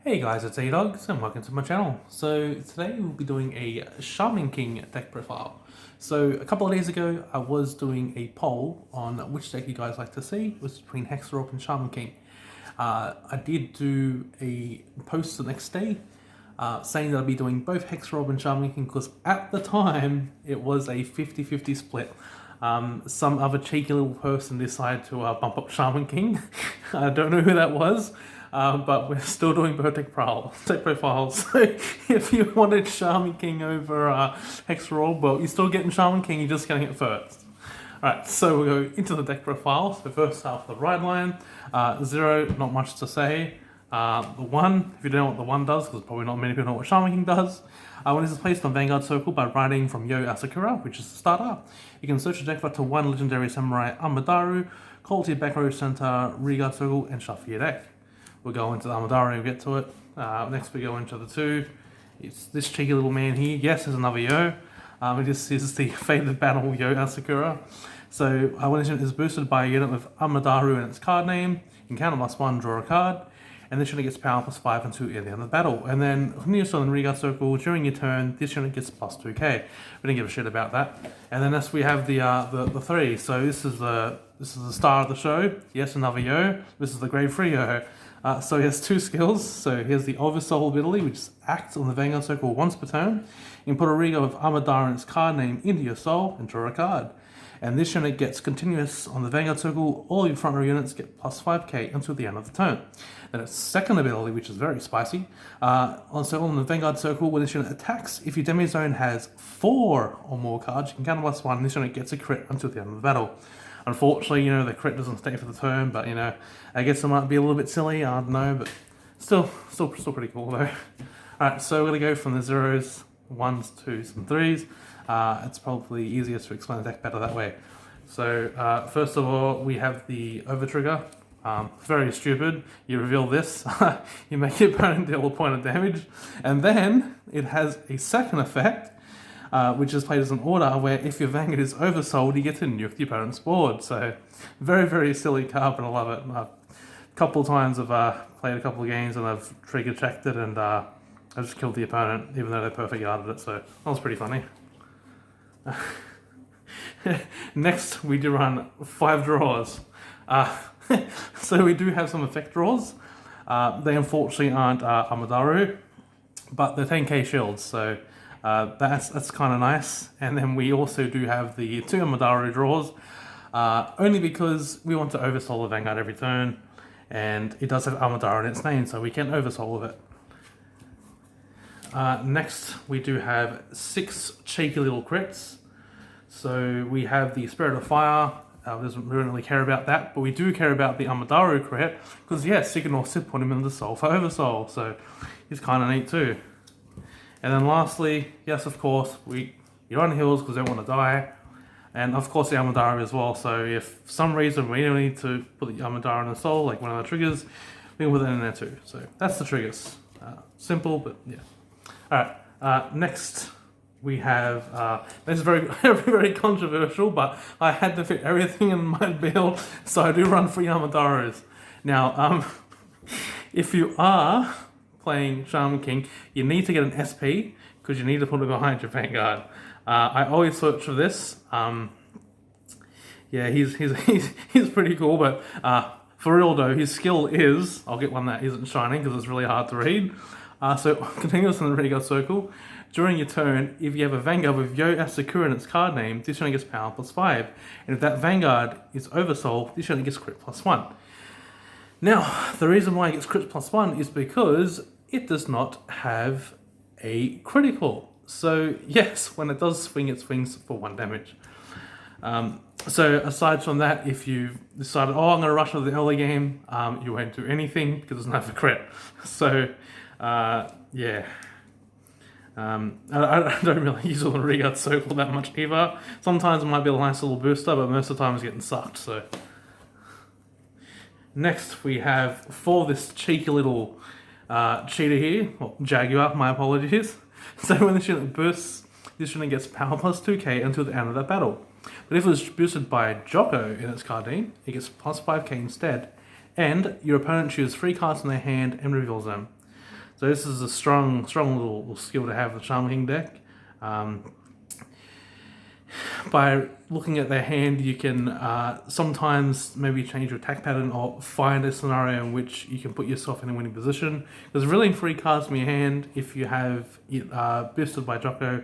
Hey guys, it's A-Dogs and welcome to my channel. So today we'll be doing a Shaman King deck profile. So a couple of days ago I was doing a poll on which deck you guys like to see. It was between Hexorb and Shaman King. I did do a post the next day saying that I'd be doing both Hexorb and Shaman King because at the time it was a 50-50 split. Some other cheeky little person decided to bump up Shaman King. I don't know who that was. But we're still doing both deck profiles. So if you wanted Shaman King over Hexorb, well, you're still getting Shaman King, you're just getting it first. Alright, so we'll go into the deck profile. So first off, the right line. 0, not much to say. The 1, if you don't know what the 1 does, because probably not many people know what Shaman King does. When this is placed on Vanguard Circle by writing from Yo Asakura, which is the starter, you can search the deck for up to 1 Legendary Samurai Amadaru, call to your back row center, Regard Circle, and shuffle your deck. We'll go into the Amadaru and get to it. Next we go into the 2. It's this cheeky little man here. Yes, there's another Yo. This is the Faded Battle Yo Asakura. So when this unit is boosted by a unit with Amadaru in its card name, you can counter +1, draw a card, and this unit gets power +5 and 2 at the end of the battle. And then when you're still in Regard Circle, during your turn, this unit gets +2k. We didn't give a shit about that. And then next we have the 3. So this is the star of the show. Yes, another Yo. This is the grade 3 Yo. So he has 2 skills. So here's the Oversoul ability, which acts on the Vanguard Circle once per turn. You can put a Riga with Amadar and its card name into your soul and draw a card. And this unit gets continuous on the Vanguard Circle. All your front row units get +5k until the end of the turn. Then its second ability, which is very spicy. On the Vanguard Circle, when this unit attacks, if your damage zone has 4 or more cards, you can counter +1, and this unit gets a crit until the end of the battle. Unfortunately, the crit doesn't stay for the turn, but I guess it might be a little bit silly, I don't know, but still pretty cool though. Alright, so we're gonna go from the 0s, 1s, 2s, and 3s. It's probably easier to explain the deck better that way. So first of all, we have the over trigger. Very stupid. You reveal this, you make your opponent deal a point of damage, and then it has a second effect, which is played as an order where if your Vanguard is oversold, you get to nuke the opponent's board. So very silly card, but I love it. A couple of times I've played a couple of games and I've trigger checked it and I just killed the opponent even though they perfect guarded it, so that was pretty funny. Next we do run 5 draws. So we do have some effect draws. They unfortunately aren't Amadaru, but they're 10k shields, so that's kind of nice. And then we also do have the 2 Amadaru draws, only because we want to oversoul the Vanguard every turn, and it does have Amadaru in its name, so we can oversoul with it. Next, we do have 6 cheeky little crits. So we have the Spirit of Fire. We don't really care about that, but we do care about the Amadaru crit, because yes, you can also put him in the soul for oversoul, so he's kind of neat too. And then lastly, yes, of course, you run heals because you don't want to die. And of course the Amadaru as well, so if for some reason we don't need to put the Amadaru in the soul, like one of the triggers, we can put it in there too. So that's the triggers. Simple, but yeah. Alright, next we have, this is very controversial, but I had to fit everything in my build, so I do run 3 Amadarus. Now, if you are playing Shaman King, you need to get an SP, because you need to put it behind your Vanguard. I always search for this. Yeah, he's pretty cool, but for real though, his skill is, I'll get one that isn't shining because it's really hard to read. So continuous in the Vanguard Circle. During your turn, if you have a Vanguard with Yo Asakura in its card name, this unit gets power +5. And if that Vanguard is oversold, this unit gets crit +1. Now, the reason why it gets crit +1 is because it does not have a critical. So yes, when it does swing, it swings for 1 damage. So aside from that, if you decided, I'm going to rush to the early game, you won't do anything because it doesn't have a crit. So yeah. I don't really use all the Regard Circle that much either. Sometimes it might be a nice little booster, but most of the time it's getting sucked, so. Next we have, for this cheeky little cheater here, well, Jaguar, my apologies. So when this unit bursts, this unit gets power +2k until the end of that battle. But if it was boosted by Jocko in its card name, it gets +5k instead. And your opponent chooses 3 cards in their hand and reveals them. So this is a strong little skill to have in the Shaman King deck. By looking at their hand, you can sometimes maybe change your attack pattern or find a scenario in which you can put yourself in a winning position. Because revealing 3 cards from your hand, if you have it boosted by Jocko,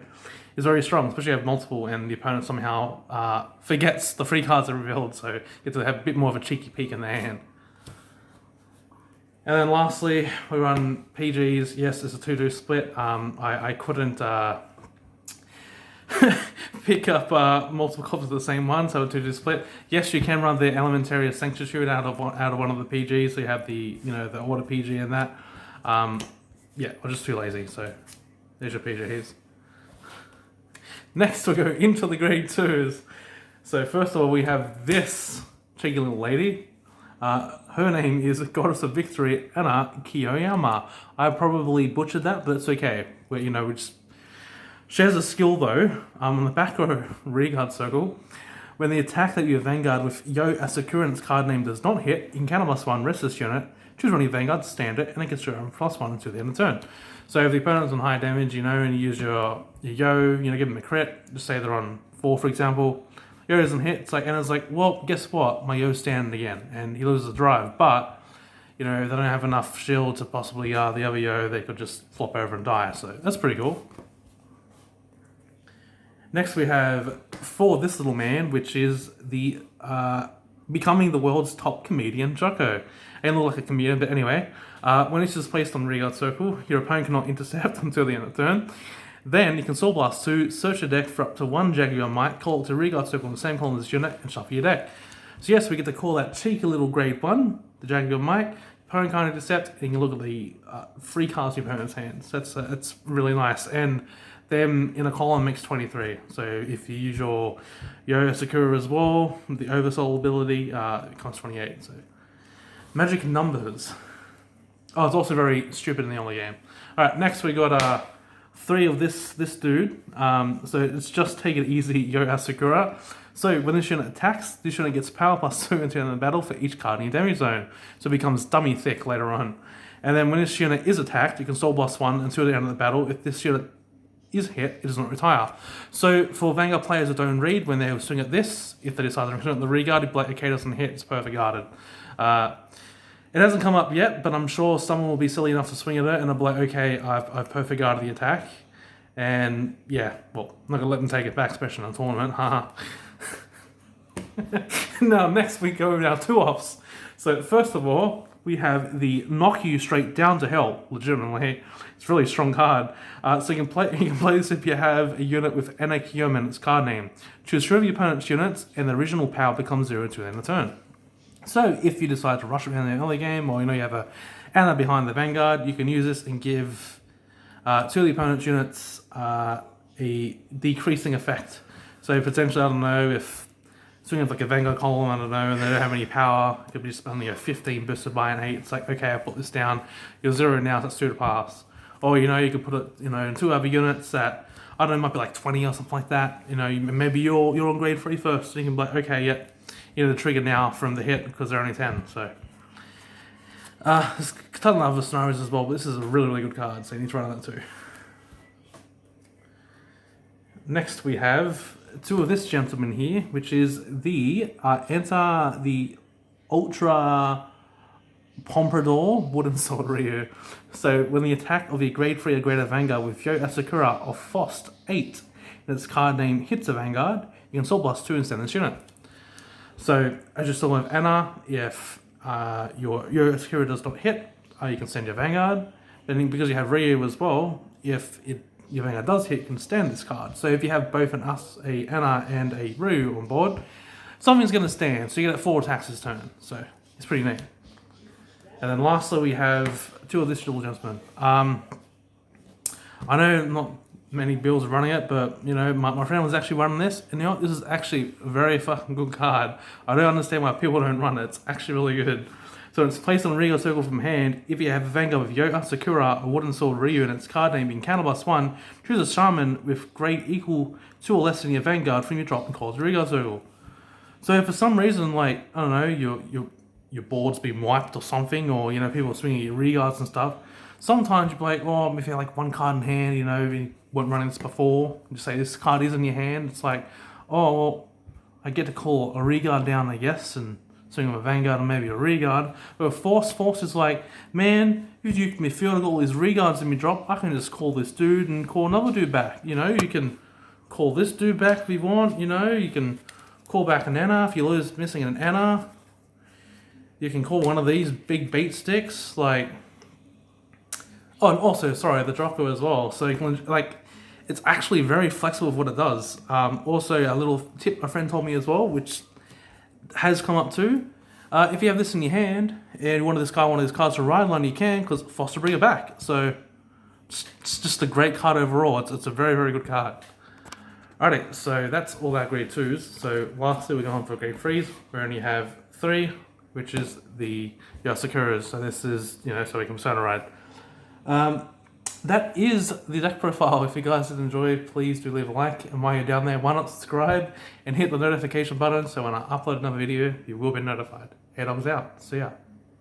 is very strong, especially if you have multiple and the opponent somehow forgets the 3 cards are revealed, so you get to have a bit more of a cheeky peek in their hand. And then lastly, we run PGs. Yes, it's a 2-2 split. I couldn't pick up multiple copies of the same one, so a 2-2 split. Yes, you can run the Elementary Sanctuary out of one of the PGs, so you have the the Order PG and that. Yeah, I'm just too lazy, so there's your PGs. Next, we'll go into the grade 2s. So first of all, we have this cheeky little lady. Her name is Goddess of Victory, Anna Kiyoyama. I probably butchered that, but it's okay. She has a skill though, on the back of her rearguard circle. When the attack that you have Vanguard with Yo Asakura and its card name does not hit, you can counter +1, rest this unit, choose one of your Vanguard, stand it, and it gets your own +1 until the end of the turn. So if the opponent's on high damage, and you use your Yo, give them a crit, just say they're on 4 for example, Yo doesn't hit, Anna's like, well, guess what, my Yo's standing again, and he loses the drive, but, they don't have enough shield to possibly the other Yo, they could just flop over and die, so that's pretty cool. Next we have for this little man, which is the becoming the world's top comedian, Jocko. Ain't look like a comedian, but anyway. When it's just placed on the rearguard circle, your opponent cannot intercept until the end of the turn. Then you can Soul Blast 2, search your deck for up to 1 Jaguar Might, call it to rearguard circle in the same column as this unit, and shuffle your deck. So yes, we get to call that cheeky little grade 1, the Jaguar Might. Opponent can't intercept, and you can look at the 3 cards in your opponent's hands. That's really nice. And them in a column makes 23. So if you use your Yo Sakura as well, the Oversoul ability, it costs 28. So magic numbers. Oh, it's also very stupid in the early game. Alright, next we got 3 of this dude. So it's just take it easy, Yo Asakura. So when this unit attacks, this unit gets power +2 until the end of the battle for each card in your damage zone. So it becomes dummy thick later on. And then when this unit is attacked, you can Soul Blast 1 until the end of the battle. If this unit is hit, it does not retire. So for Vanguard players that don't read, when they swing at this, if they decide to swing at the rearguard, if Black AK doesn't hit, it's perfect guarded. It hasn't come up yet, but I'm sure someone will be silly enough to swing at it and they'll be like, okay, I've perfect guarded the attack. And yeah, well, I'm not going to let them take it back, especially in a tournament, haha. Now, next we go with our 2-offs. So first of all, we have the knock you straight down to hell, legitimately. It's a really strong card. So you can play this if you have a unit with Anna Kiyoyama in its card name. Choose 3 of your opponent's units, and the original power becomes 0 to the end of the turn. So if you decide to rush around in the early game, or you have a Anna behind the Vanguard, you can use this and give 2 of the opponent's units a decreasing effect. So potentially, I don't know, if swing of like a Vanguard column, I don't know, and they don't have any power, it could be just only a 15 boosted by an 8. It's like, okay, I put this down, you're 0 now, so it's 2 to pass. Or, you could put it, in 2 other units that, I don't know, might be like 20 or something like that. Maybe you're on grade 3 first, so you can be like, okay, yeah, the trigger now from the hit because they're only 10, so. There's a ton of other scenarios as well, but this is a really, really good card, so you need to run that too. Next we have 2 of this gentleman here, which is the enter the Ultra Pompadour Wooden Sword Ryu. So when the attack of the grade 3 or greater Vanguard with Yo Asakura of Fost 8 and its card name hits a Vanguard, you can Soul Blast 2 and send this unit. So as you still have Anna, if your Yo Asakura does not hit, you can send your Vanguard. And because you have Ryu as well, if your Vanguard does hit, you can stand this card. So if you have both an Anna and a Ryu on board, something's going to stand. So you get 4 attacks this turn. So it's pretty neat. And then lastly, we have 2 of this little gentleman. I know not many builds are running it, but my friend was actually running this, and this is actually a very fucking good card. I don't understand why people don't run it. It's actually really good. So it's placed on a regular circle from hand. If you have a Vanguard with Yo Asakura, a Wooden Sword Ryu, and its card name being counter +1, choose a Shaman with grade equal to or less than your Vanguard from your drop and call it rearguard circle. So if for some reason, I don't know, your board's been wiped or something, or people are swinging your rearguards and stuff, sometimes you'd be like, oh, if you have like one card in hand, you know, you weren't running this before, you say this card is in your hand, it's like, oh, well, I get to call a Regard down, I guess, and swing with a Vanguard and maybe a Regard. But with Force is like, man, if you can midfield, I've got all these Regards in me drop, I can just call this dude and call another dude back. You know, you can call this dude back if you want, you know, you can call back an Anna if you lose missing an Anna. You can call one of these big beat sticks, like... Oh, and also, sorry, the Jocko as well. So you can, like, it's actually very flexible with what it does. Also, a little tip my friend told me as well, which has come up too. If you have this in your hand, and you want this guy, one of these cards to ride line, you can, because Foster bring it back. So, it's just a great card overall. It's a very, very good card. Alrighty, so that's all our grade 2s. So, lastly, we're going for grade 3s. We only have 3, which is the Yasukuras. So, this is, you know, so we can persona ride. That is the deck profile. If you guys did enjoy, please do leave a like, and while you're down there, why not subscribe and hit the notification button so when I upload another video, you will be notified. Head-ons out. See ya.